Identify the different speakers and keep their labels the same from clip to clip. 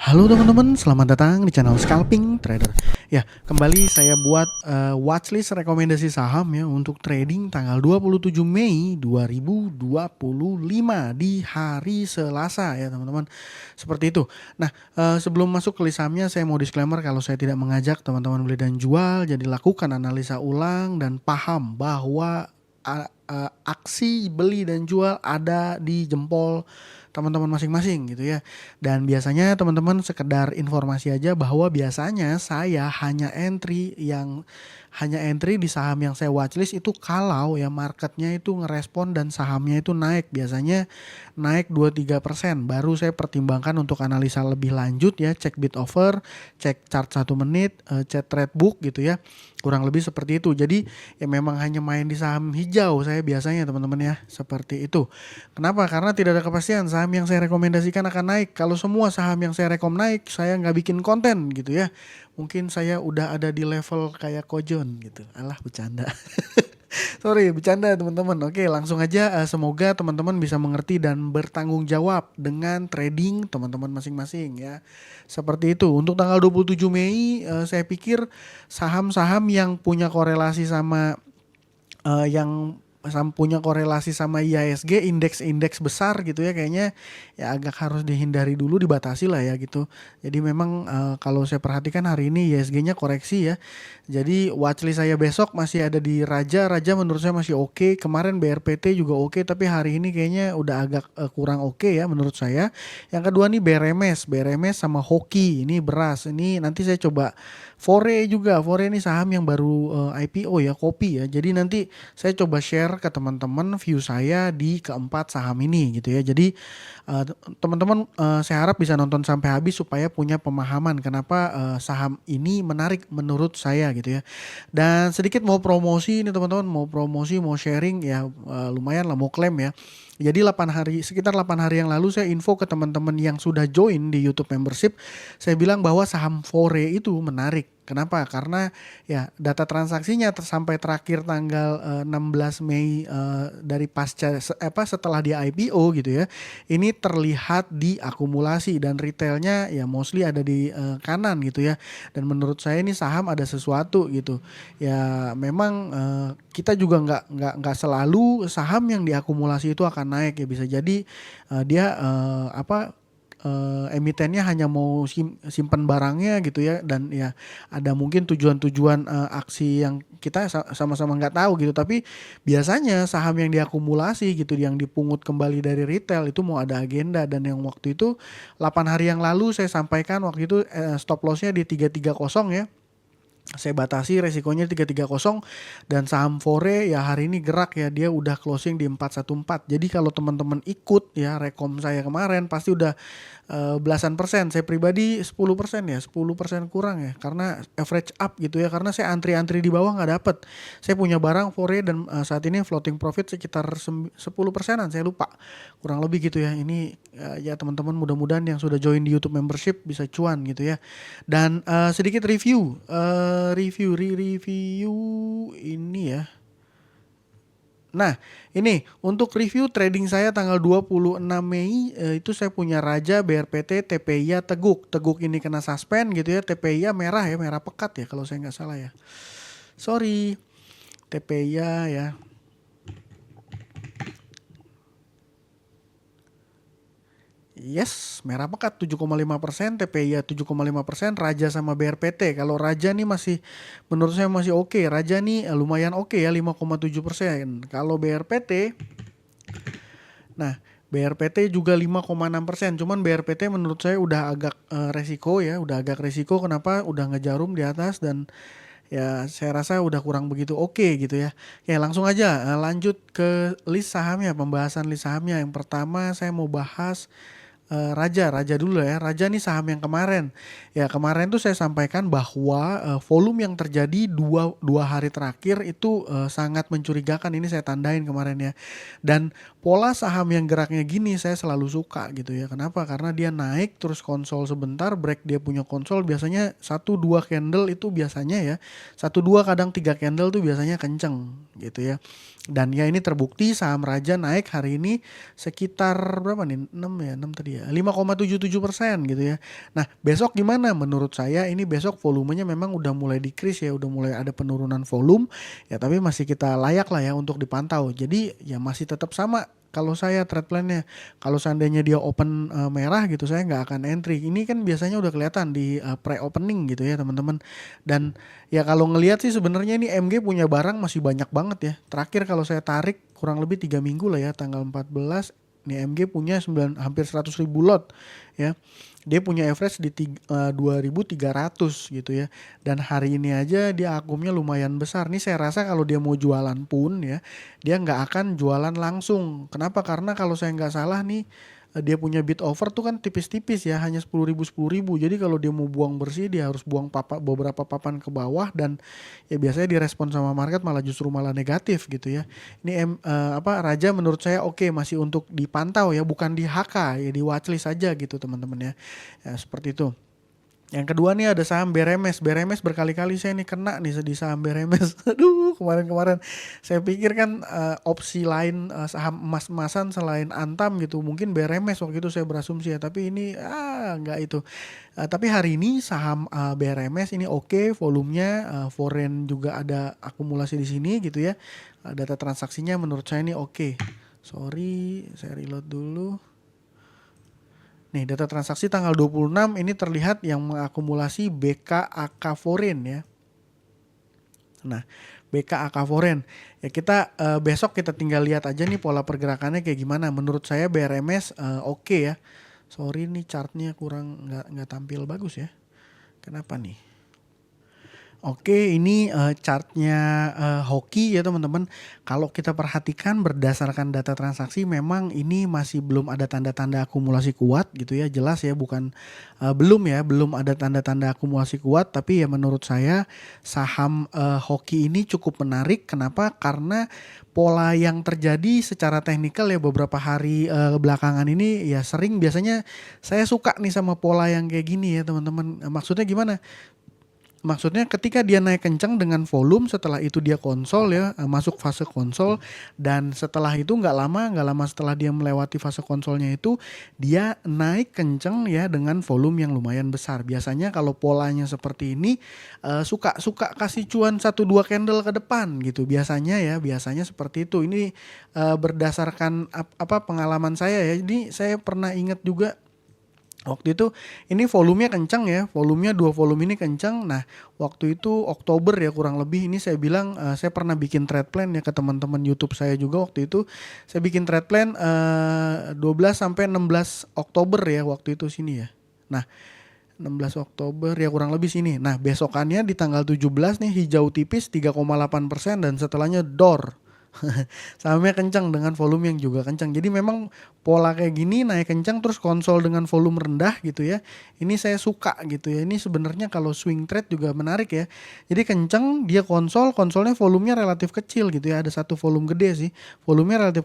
Speaker 1: Halo teman-teman, selamat datang di channel Scalping Trader. Ya, kembali saya buat watchlist rekomendasi saham ya untuk trading tanggal 27 Mei 2025 di hari Selasa ya teman-teman. Seperti itu. Nah, sebelum masuk ke list sahamnya saya mau disclaimer kalau saya tidak mengajak teman-teman beli dan jual, jadi lakukan analisa ulang dan paham bahwa aksi beli dan jual ada di jempol teman-teman masing-masing gitu ya. Dan biasanya teman-teman sekedar informasi aja bahwa biasanya saya hanya entry di saham yang saya watchlist itu kalau ya marketnya itu ngerespon dan sahamnya itu naik, biasanya naik 2-3% baru saya pertimbangkan untuk analisa lebih lanjut ya, cek bid offer, cek chart 1 menit, cek trade book gitu ya. Kurang lebih seperti itu. Jadi ya memang hanya main di saham hijau saya biasanya teman-teman ya, seperti itu. Kenapa? Karena tidak ada kepastian saham yang saya rekomendasikan akan naik. Kalau semua saham yang saya rekom naik, saya nggak bikin konten gitu ya. Mungkin saya udah ada di level kayak Kojon gitu. Alah, bercanda. Sorry, bercanda teman-teman. Oke, langsung aja. Semoga teman-teman bisa mengerti dan bertanggung jawab dengan trading teman-teman masing-masing ya. Seperti itu. Untuk tanggal 27 Mei, saya pikir saham-saham yang punya korelasi sama punya korelasi sama IHSG, indeks-indeks besar gitu ya, kayaknya ya agak harus dihindari dulu, dibatasi lah ya gitu. Jadi memang kalau saya perhatikan hari ini IHSG-nya koreksi ya. Jadi watchlist saya besok masih ada di Raja. Raja menurut saya masih oke. Kemarin BRPT juga oke, tapi hari ini kayaknya udah agak kurang oke ya menurut saya. Yang kedua nih BRMS sama Hoki, ini beras. Ini nanti saya coba Fore juga. Fore ini saham yang baru IPO ya, kopi ya. Jadi nanti saya coba share ke teman-teman view saya di keempat saham ini gitu ya. Jadi teman-teman saya harap bisa nonton sampai habis supaya punya pemahaman kenapa saham ini menarik menurut saya gitu ya. Dan sedikit mau promosi ini teman-teman, mau promosi, mau sharing ya, lumayan lah, mau klaim ya. Jadi sekitar 8 hari yang lalu saya info ke teman-teman yang sudah join di YouTube membership, saya bilang bahwa saham Fore itu menarik. Kenapa? Karena ya data transaksinya sampai terakhir tanggal 16 Mei dari setelah di IPO gitu ya. Ini terlihat di akumulasi dan retailnya ya mostly ada di kanan gitu ya. Dan menurut saya ini saham ada sesuatu gitu. Ya memang kita juga nggak selalu saham yang diakumulasi itu akan naik ya, bisa jadi dia emitennya hanya mau simpan barangnya gitu ya, dan ya ada mungkin tujuan-tujuan aksi yang kita sama-sama nggak tahu gitu, tapi biasanya saham yang diakumulasi gitu yang dipungut kembali dari retail itu mau ada agenda. Dan yang waktu itu 8 hari yang lalu saya sampaikan waktu itu stop lossnya di 330 ya, saya batasi resikonya 330. Dan saham Fore ya hari ini gerak ya, dia udah closing di 414. Jadi kalau teman-teman ikut ya rekom saya kemarin pasti udah belasan persen. Saya pribadi 10% ya, 10% kurang ya, karena average up gitu ya, karena saya antri-antri di bawah nggak dapet. Saya punya barang Fore dan saat ini floating profit sekitar 10%an, saya lupa, kurang lebih gitu ya. Ini ya teman-teman mudah-mudahan yang sudah join di YouTube membership bisa cuan gitu ya. Dan sedikit review ini ya. Nah, ini untuk review trading saya tanggal 26 Mei, itu saya punya Raja, BRPT, TPIA, Teguk. Teguk ini kena suspend gitu ya. TPIA merah ya, merah pekat ya kalau saya nggak salah ya. Sorry, TPIA ya. Yes, merah pekat 7,5%, TPIA 7,5%, Raja sama BRPT. Kalau Raja nih masih, menurut saya masih oke. Raja nih lumayan oke ya, 5,7%. Kalau BRPT, nah BRPT juga 5,6%. Cuman BRPT menurut saya udah agak resiko ya, udah agak resiko. Kenapa? Udah ngejarum di atas dan ya saya rasa udah kurang begitu oke gitu ya. Ya langsung aja lanjut ke list sahamnya, pembahasan list sahamnya. Yang pertama saya mau bahas Raja dulu ya. Raja nih saham yang kemarin. Ya kemarin tuh saya sampaikan bahwa volume yang terjadi dua hari terakhir itu sangat mencurigakan. Ini saya tandain kemarin ya. Dan pola saham yang geraknya gini saya selalu suka gitu ya. Kenapa? Karena dia naik terus konsol sebentar, break dia punya konsol. Biasanya 1-2 candle itu biasanya ya. 1-2 kadang 3 candle tuh biasanya kenceng gitu ya. Dan ya ini terbukti saham Raja naik hari ini sekitar berapa nih? 6 ya, 6 tadi ya. 5,77% gitu ya. Nah, besok gimana? Menurut saya ini besok volumenya memang udah mulai decrease ya, udah mulai ada penurunan volume ya, tapi masih kita layak lah ya untuk dipantau. Jadi ya masih tetap sama kalau saya trade plan-nya. Kalau seandainya dia open merah gitu, saya nggak akan entry. Ini kan biasanya udah kelihatan di pre-opening gitu ya teman-teman. Dan ya kalau ngelihat sih sebenarnya ini MG punya barang masih banyak banget ya. Terakhir kalau saya tarik kurang lebih 3 minggu lah ya, tanggal 14 ini MG punya hampir 100 ribu lot ya. Dia punya average di 2.300 gitu ya. Dan hari ini aja dia akumnya lumayan besar. Nih saya rasa kalau dia mau jualan pun ya, dia nggak akan jualan langsung. Kenapa? Karena kalau saya nggak salah nih, dia punya bid offer tuh kan tipis-tipis ya, hanya 10.000. Jadi kalau dia mau buang bersih, dia harus buang beberapa papan ke bawah, dan ya biasanya direspon sama market malah negatif gitu ya. Ini Raja menurut saya oke, masih untuk dipantau ya, bukan di HK ya, di watchlist saja gitu teman-teman ya. Ya seperti itu. Yang kedua nih ada saham Beremes. Beremes berkali-kali saya nih kena nih di saham Beremes. Aduh, kemarin-kemarin saya pikir kan opsi lain saham emas-emasan selain Antam gitu. Mungkin Beremes waktu itu saya berasumsi ya, tapi ini enggak itu. Tapi hari ini saham Beremes ini oke, volumenya foreign juga ada akumulasi di sini gitu ya. Data transaksinya menurut saya ini oke. Sorry, saya reload dulu. Nih, data transaksi tanggal 26 ini terlihat yang mengakumulasi BKAK Foreign ya. Nah, BKAK Foreign. Ya kita besok kita tinggal lihat aja nih pola pergerakannya kayak gimana. Menurut saya BRMS oke ya. Sorry nih chartnya kurang nggak tampil bagus ya. Kenapa nih? Oke, ini chartnya hoki ya teman-teman. Kalau kita perhatikan berdasarkan data transaksi, memang ini masih belum ada tanda-tanda akumulasi kuat gitu ya. Jelas ya, belum ada tanda-tanda akumulasi kuat. Tapi ya menurut saya saham hoki ini cukup menarik. Kenapa? Karena pola yang terjadi secara teknikal ya beberapa hari belakangan ini ya biasanya saya suka nih sama pola yang kayak gini ya teman-teman. Maksudnya gimana? Maksudnya ketika dia naik kencang dengan volume, setelah itu dia konsol ya, masuk fase konsol, dan setelah itu nggak lama setelah dia melewati fase konsolnya itu, dia naik kencang ya dengan volume yang lumayan besar. Biasanya kalau polanya seperti ini suka kasih cuan 1-2 candle ke depan gitu. Biasanya seperti itu. Ini berdasarkan pengalaman saya ya. Jadi saya pernah ingat juga waktu itu ini volumenya kencang ya, dua volume ini kencang. Nah waktu itu Oktober ya kurang lebih, ini saya bilang saya pernah bikin trade plan ya ke teman-teman YouTube saya juga. Waktu itu saya bikin trade plan 12 sampai 16 Oktober ya waktu itu sini ya. Nah 16 Oktober ya kurang lebih sini. Nah besokannya di tanggal 17 nih hijau tipis 3,8% dan setelahnya door. Sahamnya kencang dengan volume yang juga kencang. Jadi memang pola kayak gini naik kencang terus konsol dengan volume rendah gitu ya. Ini saya suka gitu ya. Ini sebenarnya kalau swing trade juga menarik ya. Jadi kencang dia konsolnya volumenya relatif kecil gitu ya. Ada satu volume gede sih. Volumenya relatif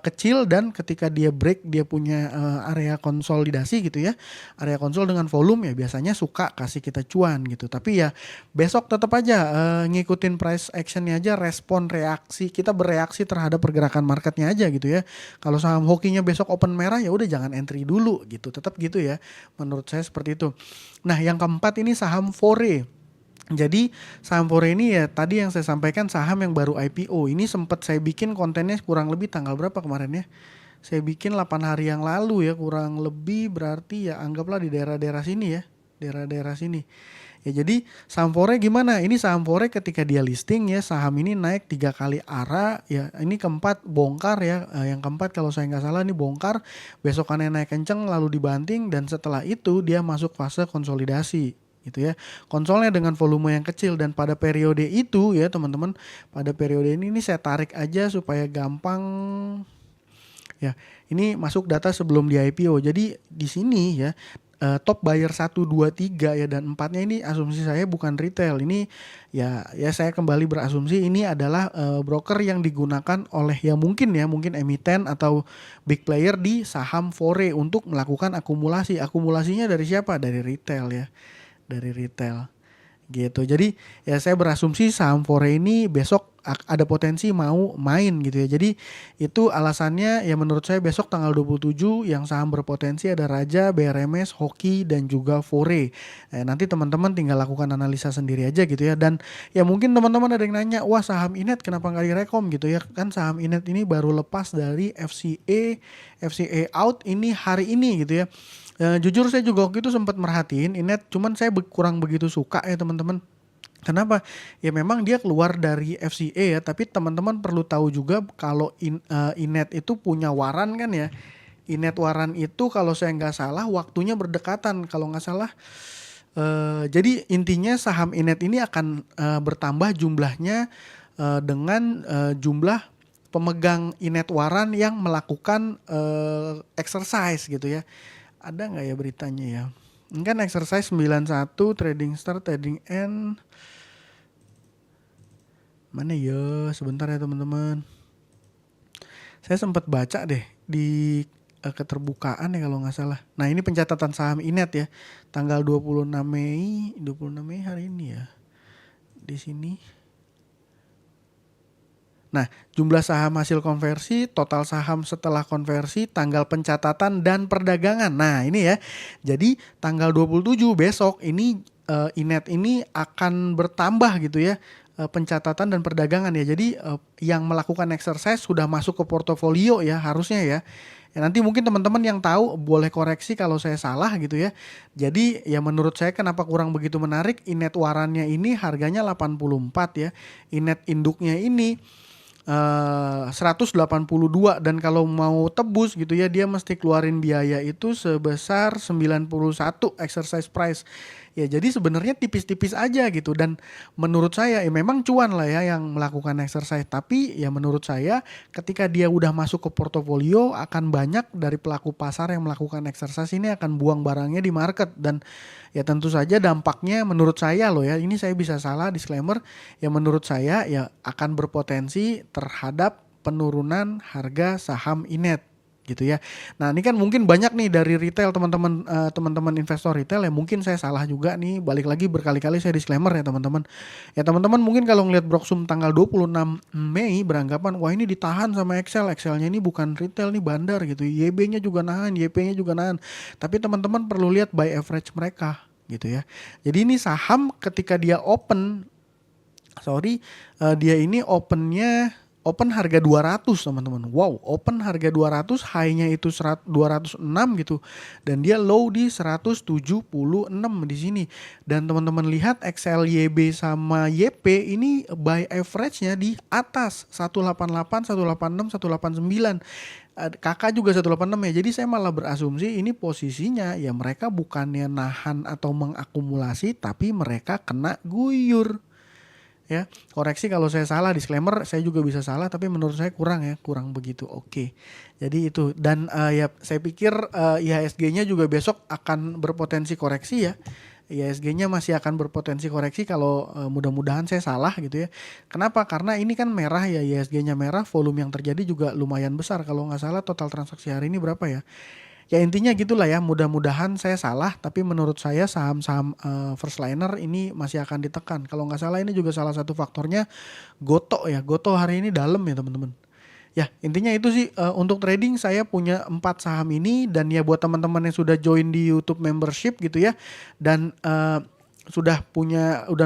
Speaker 1: kecil dan ketika dia break dia punya area konsolidasi gitu ya. Area konsol dengan volume ya biasanya suka kasih kita cuan gitu. Tapi ya besok tetap aja ngikutin price actionnya aja, respon reaksi kita bereaksi terhadap pergerakan marketnya aja gitu ya. Kalau saham hokinya besok open merah ya udah jangan entry dulu gitu. Tetap gitu ya. Menurut saya seperti itu. Nah, yang keempat ini saham Fore. Jadi saham Fore ini ya tadi yang saya sampaikan saham yang baru IPO. Ini sempat saya bikin kontennya kurang lebih tanggal berapa kemarin ya? Saya bikin 8 hari yang lalu ya, kurang lebih berarti ya anggaplah di daerah-daerah sini ya. Daerah-daerah sini. Ya jadi saham Fore gimana? Ini saham Fore ketika dia listing ya saham ini naik 3 kali arah ya. Ini keempat bongkar ya. Yang keempat kalau saya nggak salah ini bongkar. Besokannya naik kenceng lalu dibanting dan setelah itu dia masuk fase konsolidasi gitu ya. Konsolnya dengan volume yang kecil dan pada periode itu ya teman-teman. Pada periode ini saya tarik aja supaya gampang. Ya, ini masuk data sebelum di IPO. Jadi di sini ya top buyer 1, 2, 3 ya dan 4-nya ini asumsi saya bukan retail. Ini ya saya kembali berasumsi ini adalah broker yang digunakan oleh mungkin emiten atau big player di saham Fore untuk melakukan akumulasi. Akumulasinya dari siapa? Dari retail ya. Dari retail. Gitu. Jadi ya saya berasumsi saham Fore ini besok ada potensi mau main gitu ya. Jadi itu alasannya ya menurut saya besok tanggal 27 yang saham berpotensi ada Raja, BRMS, Hoki dan juga Fore. Nanti teman-teman tinggal lakukan analisa sendiri aja gitu ya. Dan ya mungkin teman-teman ada yang nanya, wah saham Inet kenapa nggak direkom gitu ya. Kan saham Inet ini baru lepas dari FCA out ini hari ini gitu ya. Jujur saya juga waktu itu sempat merhatiin Inet, cuman saya kurang begitu suka ya teman-teman. Kenapa? Ya memang dia keluar dari FCA ya, tapi teman-teman perlu tahu juga kalau Inet itu punya waran kan ya. Inet waran itu kalau saya nggak salah waktunya berdekatan, kalau nggak salah. Jadi intinya saham Inet ini akan bertambah jumlahnya dengan jumlah pemegang Inet waran yang melakukan exercise gitu ya. Ada nggak ya beritanya ya? Ini kan exercise 91, trading start, trading end. Mana ya? Sebentar ya teman-teman. Saya sempat baca deh di keterbukaan ya kalau nggak salah. Nah ini pencatatan saham Inet ya. Tanggal 26 Mei hari ini ya. Di sini. Nah, jumlah saham hasil konversi, total saham setelah konversi, tanggal pencatatan dan perdagangan. Nah, ini ya. Jadi tanggal 27 besok ini Inet ini akan bertambah gitu ya. Pencatatan dan perdagangan ya. Jadi yang melakukan exercise sudah masuk ke portofolio ya harusnya ya. Ya nanti mungkin teman-teman yang tahu boleh koreksi kalau saya salah gitu ya. Jadi ya menurut saya kenapa kurang begitu menarik, Inet warannya ini harganya 84 ya. Inet induknya ini 182 dan kalau mau tebus gitu ya dia mesti keluarin biaya itu sebesar 91 exercise price. Ya jadi sebenarnya tipis-tipis aja gitu dan menurut saya ya memang cuan lah ya yang melakukan exercise, tapi ya menurut saya ketika dia udah masuk ke portofolio akan banyak dari pelaku pasar yang melakukan exercise ini akan buang barangnya di market dan ya tentu saja dampaknya menurut saya loh ya, ini saya bisa salah, disclaimer, ya menurut saya ya akan berpotensi terhadap penurunan harga saham Inet gitu ya. Nah ini kan mungkin banyak nih dari retail teman-teman teman-teman investor retail ya mungkin saya salah juga nih, balik lagi berkali-kali saya disclaimer ya teman-teman. Ya teman-teman mungkin kalau ngeliat Broksum tanggal 26 Mei beranggapan wah ini ditahan sama Excel, Excelnya ini bukan retail nih bandar gitu, YB-nya juga nahan, YP-nya juga nahan. Tapi teman-teman perlu lihat buy average mereka gitu ya. Jadi ini saham ketika dia dia ini open harga 200 teman-teman. Wow, open harga 200, high-nya itu 206 gitu. Dan dia low di 176 di sini. Dan teman-teman lihat XLYB sama YP ini buy average-nya di atas 188, 186, 189. Kakak juga 186 ya. Jadi saya malah berasumsi ini posisinya ya mereka bukannya nahan atau mengakumulasi tapi mereka kena guyur. Ya, koreksi kalau saya salah, disclaimer saya juga bisa salah tapi menurut saya kurang begitu oke. Jadi itu dan ya saya pikir IHSG-nya juga besok akan berpotensi koreksi ya. IHSG-nya masih akan berpotensi koreksi kalau mudah-mudahan saya salah gitu ya. Kenapa? Karena ini kan merah ya, IHSG-nya merah, volume yang terjadi juga lumayan besar. Kalau nggak salah total transaksi hari ini berapa ya? Ya intinya gitulah ya, mudah-mudahan saya salah tapi menurut saya saham-saham first liner ini masih akan ditekan. Kalau nggak salah ini juga salah satu faktornya Goto ya, Goto hari ini dalam ya teman-teman. Ya intinya itu sih untuk trading saya punya 4 saham ini dan ya buat teman-teman yang sudah join di YouTube membership gitu ya dan udah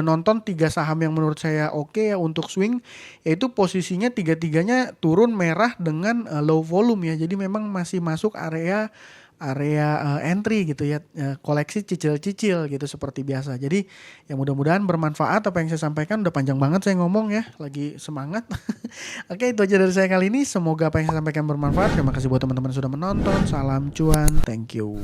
Speaker 1: nonton 3 saham yang menurut saya oke ya untuk swing, yaitu posisinya tiga-tiganya turun merah dengan low volume ya. Jadi memang masih masuk area entry gitu ya, koleksi cicil-cicil gitu seperti biasa. Jadi ya mudah-mudahan bermanfaat apa yang saya sampaikan. Udah panjang banget saya ngomong ya, lagi semangat. Oke, itu aja dari saya kali ini. Semoga apa yang saya sampaikan bermanfaat. Terima kasih buat teman-teman yang sudah menonton. Salam cuan, thank you.